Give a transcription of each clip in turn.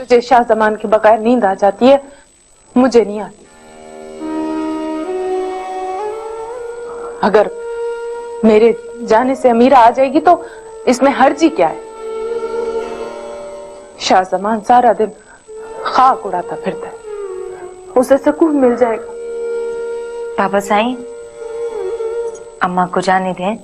तुझे शाहजमान के बगैर नींद आ जाती है, मुझे नहीं आती। अगर मेरे जाने से अमीरा आ जाएगी तो इसमें हर्जी क्या है? शाहजमान सारा दिन खाक उड़ाता फिरता है, उसे सुकून मिल जाएगा। बाबा साईं, अम्मा को जाने दें।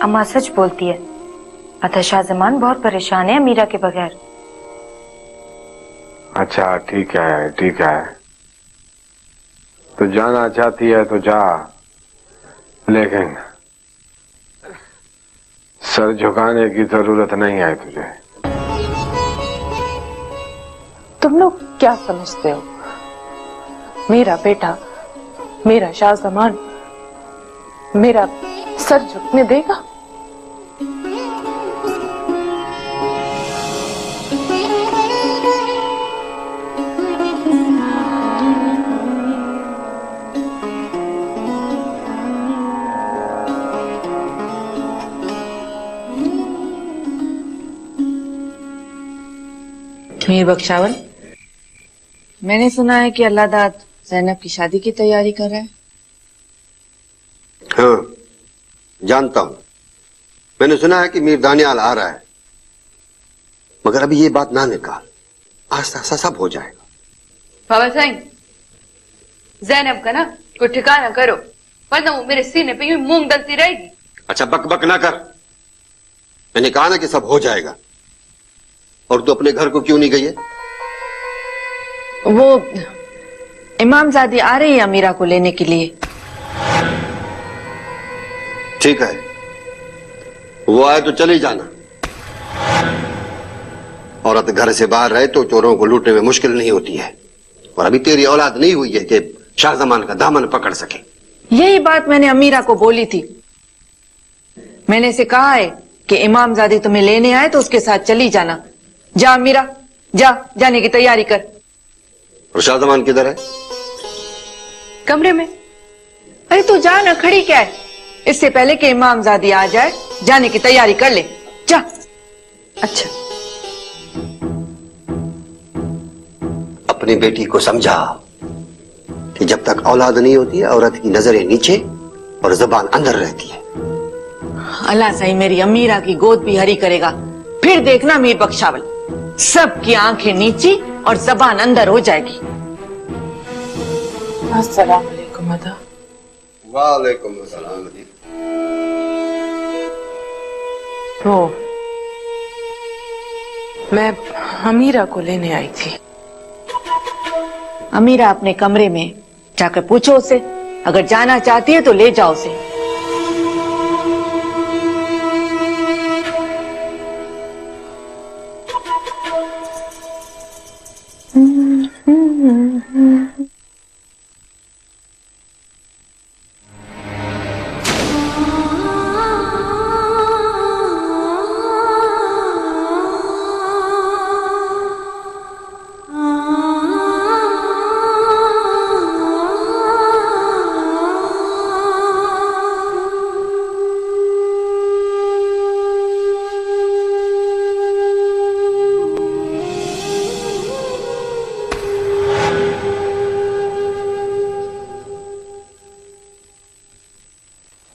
अम्मा सच बोलती है, अतः शाहजमान बहुत परेशान है अमीरा के बगैर। अच्छा ठीक है ठीक है, तो जाना चाहती है तो जा, लेकिन सर झुकाने की जरूरत नहीं है तुझे। तुम लोग क्या समझते हो? मेरा बेटा, मेरा शाहजमान मेरा सर झुकने देगा? मीर बख्शावल, मैंने सुना है कि अल्लाह दाद ज़ैनब की शादी की तैयारी कर रहा है। हाँ, जानता हूं। मैंने सुना है कि मीर दानियाल आ रहा है, मगर अभी ये बात ना निकाल, आस्ता आस्ता सब हो जाएगा। बाबा साईं, ज़ैनब का ना कोई ठिकाना करो, वरना वो मेरे सीने पे यूं मूंग दलती रहेगी। अच्छा बक बक ना कर, मैंने कहा ना कि सब हो जाएगा। और तू अपने घर को क्यों नहीं गई है? वो इमामजादी आ रही है अमीरा को लेने के लिए। ठीक है, वो आए तो चली जाना। औरत घर से बाहर रहे तो चोरों को लूटने में मुश्किल नहीं होती है, और अभी तेरी औलाद नहीं हुई है कि शाहजमान का दामन पकड़ सके। यही बात मैंने अमीरा को बोली थी। मैंने इसे कहा है कि इमामजादी तुम्हें लेने आए तो उसके साथ चली जाना। जा अमीरा, जा, जाने की तैयारी कर। और शाहजमान किधर है? कमरे में। अरे तू जा ना, खड़ी क्या है? इससे पहले कि इमामजादी आ जाए, जाने की तैयारी कर ले, जा। अच्छा, अपनी बेटी को समझा कि जब तक औलाद नहीं होती है, औरत की नजरें नीचे और जुबान अंदर रहती है। अल्लाह सही मेरी अमीरा की गोद भी हरी करेगा, फिर देखना मीर बख्शावल, सबकी आंखें नीची और जबान अंदर हो जाएगी। अस्सलाम वालेकुम अदा। वालेकुम अस्सलाम। तो मैं अमीरा को लेने आई थी। अमीरा अपने कमरे में जाकर पूछो उसे, अगर जाना चाहती है तो ले जाओ उसे।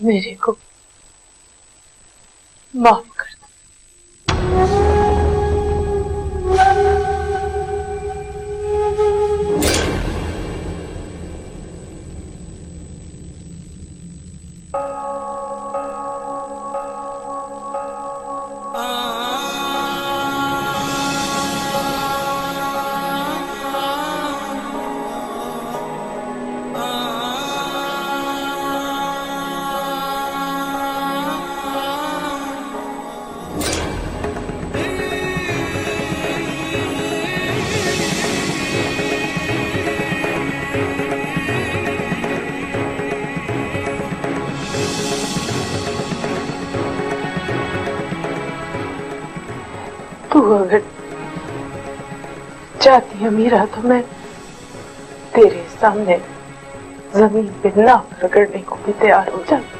मेरे को माफ कर दो। तू अगर चाहती है मीरा तो मैं तेरे सामने जमीन पे नाक रगड़ने को भी तैयार हो जाती।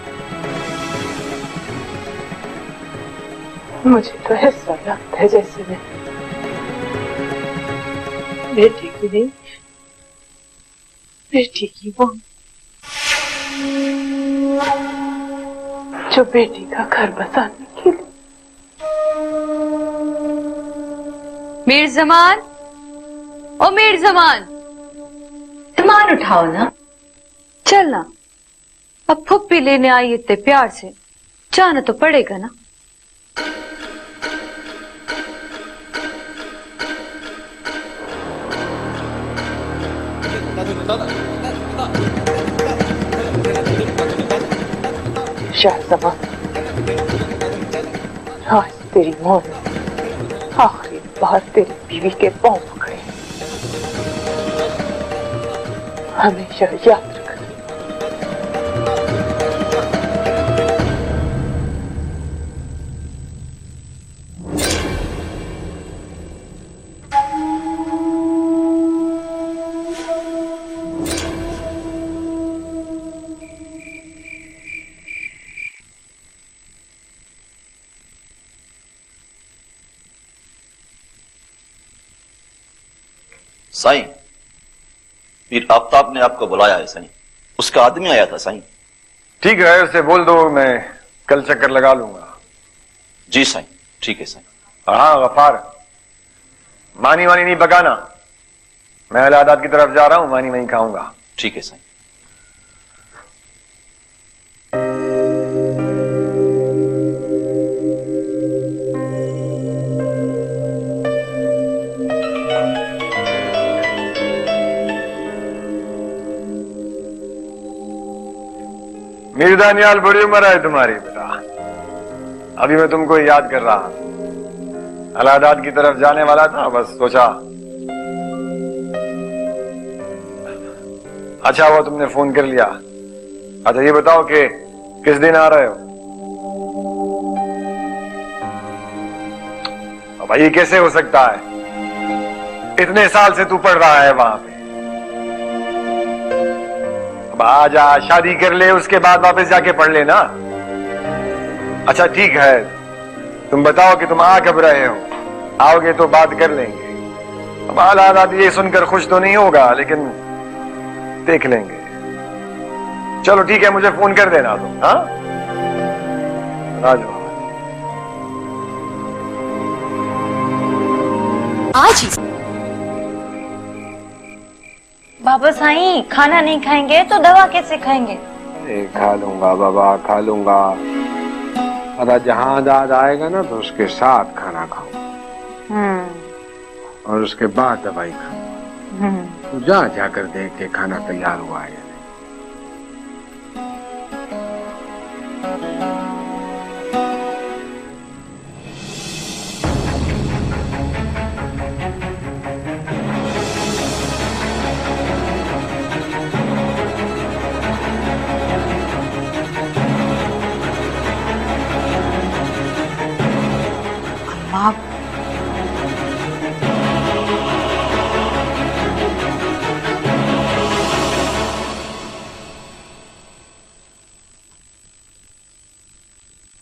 मुझे तो ऐसा लगता है जैसे मैं बेटी की नहीं, बेटी की वो जो बेटी का घर बसाने के लिए। मीर जमान, ओ मीर जमान, सामान उठाओ ना। चलना। अब फुप्पी लेने आई इतने प्यार से, जाना तो पड़ेगा ना। शाहजमा, आज तेरी मौत आखिरी बार तेरी बीवी के पांव पकड़े, हमेशा याद रखना। साईं, मीर आफ्ताब ने आपको बुलाया है साईं। उसका आदमी आया था साईं। ठीक है, उसे बोल दो मैं कल चक्कर लगा लूंगा। जी साईं, ठीक है साईं। हाँ गफार, मानी वानी नहीं पकाना, मैं अलाहाबाद की तरफ जा रहा हूं, मानी वहीं खाऊंगा। ठीक है साईं। मीर दानियाल, बड़ी उम्र है तुम्हारी बेटा। अभी मैं तुमको याद कर रहा, अलाहाबाद की तरफ जाने वाला था, बस सोचा। अच्छा हुआ तुमने फोन कर लिया। अच्छा ये बताओ कि किस दिन आ रहे हो? भाई ये कैसे हो सकता है? इतने साल से तू पढ़ रहा है वहां पे। अब आ जा, शादी कर ले, उसके बाद वापस जाके पढ़ लेना। अच्छा ठीक है, तुम बताओ कि तुम आ कब रहे हो? आओगे तो बात कर लेंगे। अब हालात ये सुनकर खुश तो नहीं होगा, लेकिन देख लेंगे। चलो ठीक है, मुझे फोन कर देना तुम। हाँ राजू, आज ही बाबा साईं, खाना नहीं खाएंगे तो दवा कैसे खाएंगे? खा लूंगा बाबा, खा लूंगा। अरे जहां दाद आएगा ना तो उसके साथ खाना खाऊंगा और उसके बाद दवाई खाऊंगा। तू जा जाकर देख के खाना तैयार हुआ है या नहीं। अम्मा,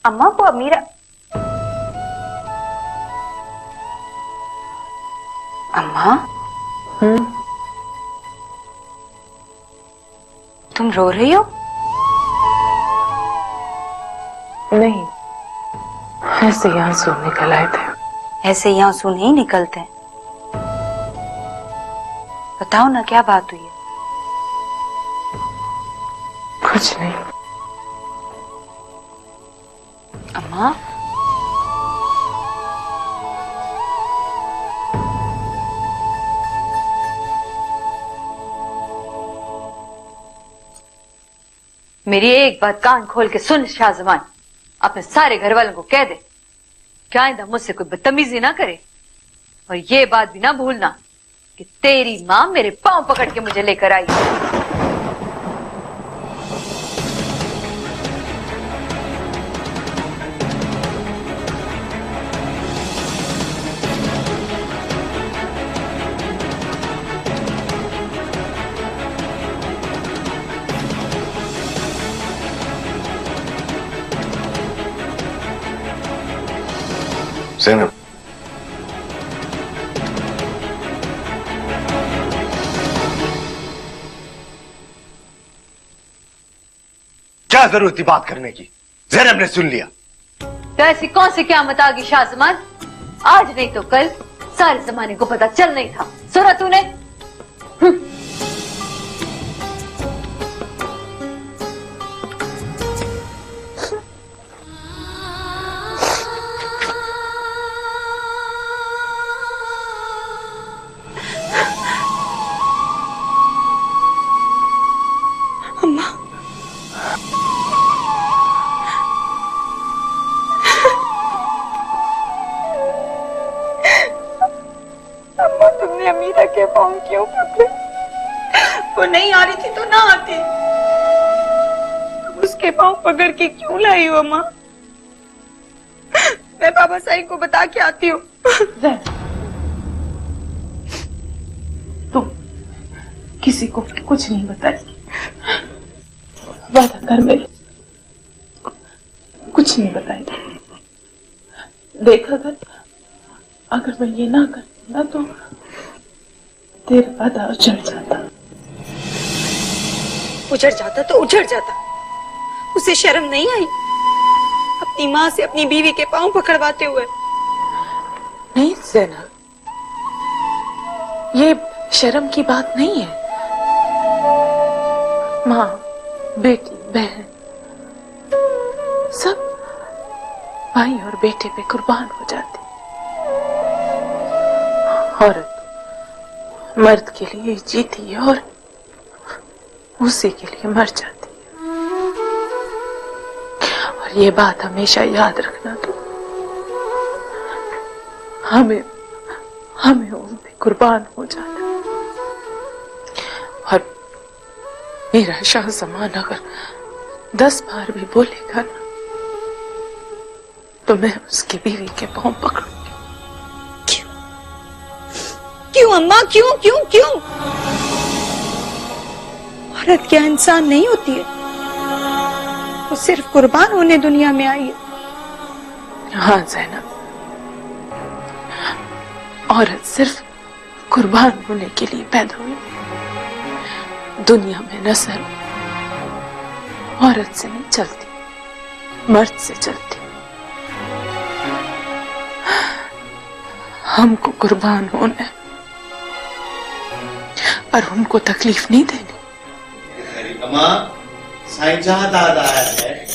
अम्मा को अमीरा, अम्मा तुम रो रही हो? नहीं, ऐसे ही आंसू निकल आए थे। ऐसे ही आंसू नहीं निकलते। बताओ ना क्या बात हुई है? कुछ नहीं। अम्मा, मेरी एक बात कान खोल के सुन शाहजमान, अपने सारे घर वालों को कह दे कि आइंदा मुझसे कोई बदतमीजी ना करे। और ये बात भी ना भूलना कि तेरी माँ मेरे पांव पकड़ के मुझे लेकर आई। ज़ैनब, क्या जरूरत थी बात करने की? ज़ैनब ने सुन लिया। तो ऐसी कौन सी क़यामत आ गई शाहजमान? आज नहीं तो कल सारे जमाने को पता चल नहीं था। सुना तूने? तुमने अमीरा के पाँव क्यों पकड़े? वो नहीं आ रही थी तो ना आती। तुम उसके पाँव पकड़ के क्यों लाई हो अम्मा? मैं बाबा साईं को बता के आती हूँ। तुम किसी को कुछ नहीं बताएगी। वादा कर मेरे, कुछ नहीं बताएगी। देखा अगर मैं ये ना करती ना तो तेरा वादा उजड़ जाता। उजड़ जाता तो उजड़ जाता। उसे शर्म नहीं आई अपनी माँ से अपनी बीवी के पांव पकड़वाते हुए? नहीं ज़ैनब, ये शर्म की बात नहीं है। माँ, बेटी, बहन सब भाई और बेटे पे कुर्बान हो जाती। औरत मर्द के लिए जीती है और उसी के लिए मर जाती है। और ये बात हमेशा याद रखना तो हमें उन पे कुर्बान हो जाना। और मेरा शाहजमान अगर 10 बार भी बोलेगा ना तो मैं उसकी बीवी के पांव पकड़ूंगी। क्यों अम्मा, क्यों क्यों क्यों? औरत क्या इंसान नहीं होती है? वो सिर्फ कुर्बान होने दुनिया में आई है। हाँ ज़ैनब, औरत सिर्फ कुर्बान होने के लिए पैदा हुई। दुनिया में नस्ल औरत से नहीं चलती, मर्द से चलती। हमको कुर्बान होना है पर उनको तकलीफ नहीं देनी। साईं जहां दादा है।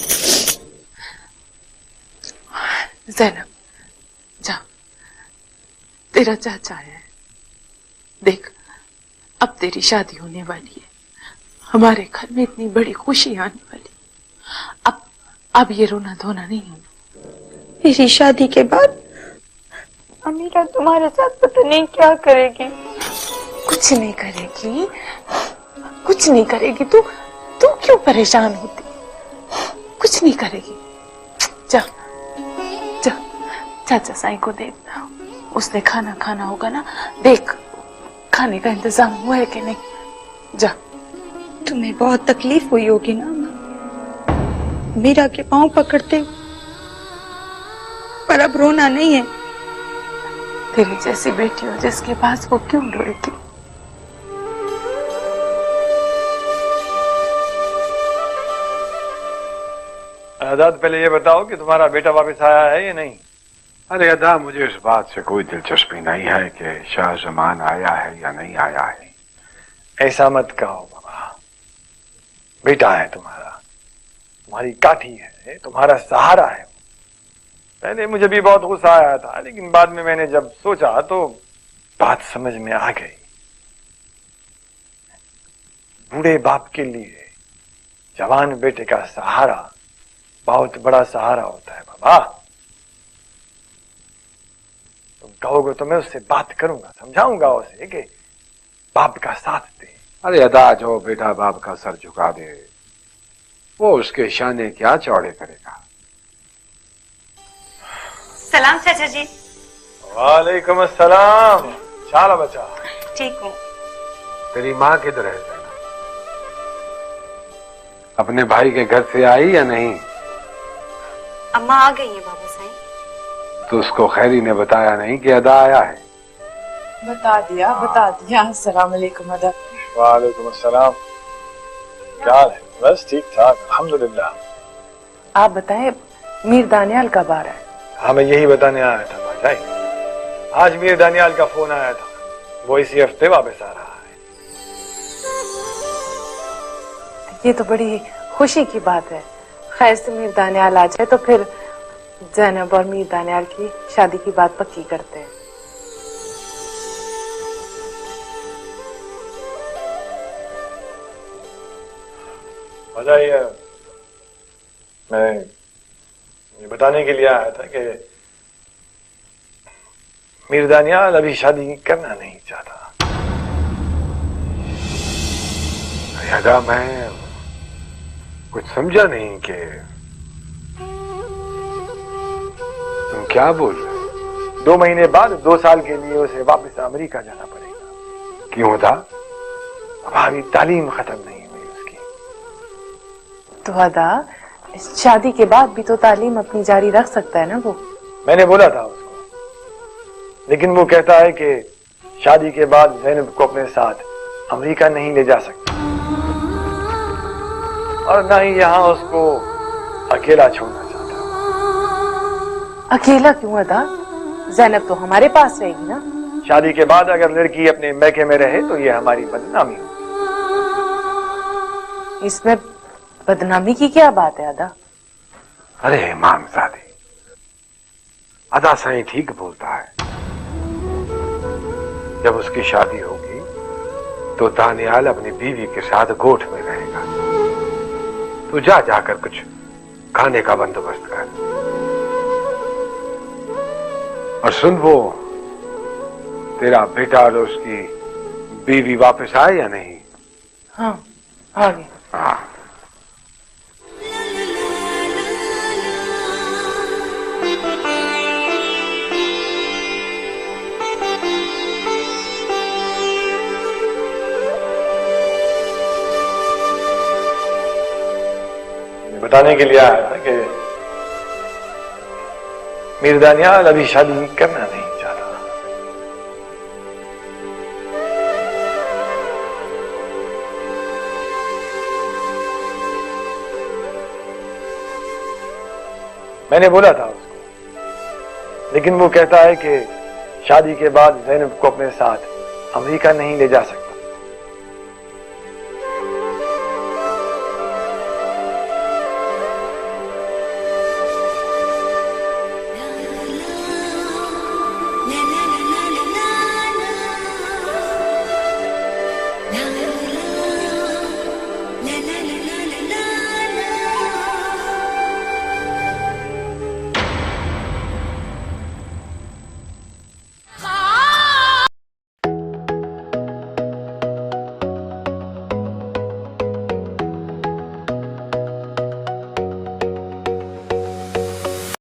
ज़ैनब जा, तेरा चाचा है। देख अब तेरी शादी होने वाली है, हमारे घर में इतनी बड़ी खुशी आने वाली। अब ये रोना धोना नहीं होना। मेरी शादी के बाद अमीरा तुम्हारे साथ पता नहीं क्या करेगी। कुछ नहीं करेगी, कुछ नहीं करेगी। तू क्यों परेशान होती? कुछ नहीं करेगी। जा जा, चाचा साईं को देख, उसने खाना खाना होगा ना। देख खाने का इंतजाम हुआ है कि नहीं। जा। तुम्हें बहुत तकलीफ हुई होगी ना मीरा के पांव पकड़ते, पर अब रोना नहीं है। तेरी जैसी बेटी हो जिसके पास, वो क्यों रोएगी? आजाद, पहले ये बताओ कि तुम्हारा बेटा वापस आया है या नहीं? अरे अदा, मुझे इस बात से कोई दिलचस्पी नहीं है कि शाहजमान आया है या नहीं आया है। ऐसा मत कहो बाबा, बेटा है तुम्हारा, तुम्हारी काठी है, तुम्हारा सहारा है। पहले मुझे भी बहुत गुस्सा आया था, लेकिन बाद में मैंने जब सोचा तो बात समझ में आ गई। बूढ़े बाप के लिए जवान बेटे का सहारा बहुत बड़ा सहारा होता है बाबा। तुम कहोगे तो मैं उससे बात करूंगा, समझाऊंगा उसे कि बाप का साथ दे। अरे अदा, जो बेटा बाप का सर झुका दे वो उसके शाने क्या चौड़े करेगा। सलाम चाचा जी। वालेकुम अस्सलाम। चलो बच्चा। ठीक हूँ। तेरी माँ किधर है? अपने भाई के घर से आई या नहीं? अम्मा आ गई है बाबा साईं। तो उसको खैरी ने बताया नहीं कि अदा आया है? बता दिया। अस्सलाम वालेकुम अदा। वालेकुम अस्सलाम। क्या हाल है? बस ठीक ठाक अल्हम्दुलिल्लाह। आप बताएं, मीर दानियाल कब आ रहा है? हाँ, मैं यही बताने आया था भाई। आज मीर दानियाल का फोन आया था, वो इसी हफ्ते वापस आ रहा है। ये तो बड़ी खुशी की बात है। खैर से मीर दानियाल आ जाए तो फिर ज़ैनब और मीर दानियाल की शादी की बात पक्की करते हैं। मजा ये मैं ये बताने के लिए आया था कि मीर दानियाल अभी शादी करना नहीं चाहता। अदा मैं कुछ समझा नहीं कि तुम क्या बोल रहे हो। 2 महीने बाद 2 साल के लिए उसे वापस अमेरिका जाना पड़ेगा। क्यों था? अब अभी तालीम खत्म नहीं हुई उसकी। तो अदा, इस शादी के बाद भी तो तालीम अपनी जारी रख सकता है ना वो। मैंने बोला था उसको, लेकिन वो कहता है कि शादी के बाद ज़ैनब को अपने साथ अमेरिका नहीं ले जा सकता और ना ही यहाँ उसको अकेला छोड़ना चाहता। अकेला क्यों अदा? ज़ैनब तो हमारे पास रहेगी ना। शादी के बाद अगर लड़की अपने मैके में रहे तो ये हमारी बदनामी होगी। इसमें बदनामी की क्या बात है अदा? अरे इमामजादी, अदा साईं ठीक बोलता है। जब उसकी शादी होगी तो दानियाल अपनी बीवी के साथ गोठ में रहेगा। तू जा जाकर कुछ खाने का बंदोबस्त कर। और सुन, वो तेरा बेटा और उसकी बीवी वापस आए या नहीं? हाँ, आ गए। हाँ। बताने के लिए आया था कि मीर दानियाल अभी शादी करना नहीं चाहता। मैंने बोला था उसको, लेकिन वो कहता है कि शादी के बाद ज़ैनब को अपने साथ अमेरिका नहीं ले जा सकता।